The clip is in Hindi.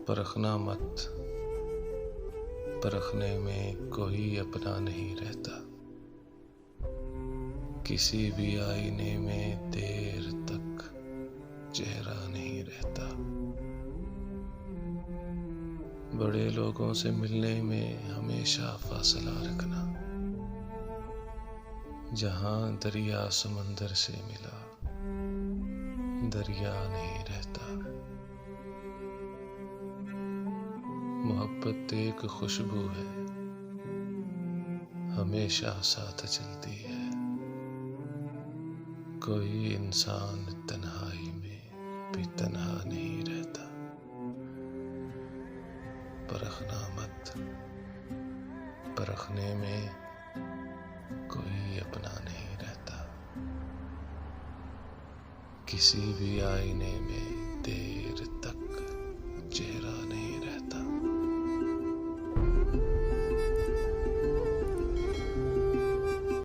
परखना मत, परखने में कोई अपना नहीं रहता। किसी भी आईने में देर तक चेहरा नहीं रहता। बड़े लोगों से मिलने में हमेशा फासला रखना। जहां दरिया समंदर से मिला, दरिया नहीं रहता। मोहब्बत एक खुशबू है, हमेशा साथ चलती है। कोई इंसान तन्हाई में भी तन्हा नहीं रहता। परखना मत, परखने में कोई अपना नहीं रहता। किसी भी आईने में देर तक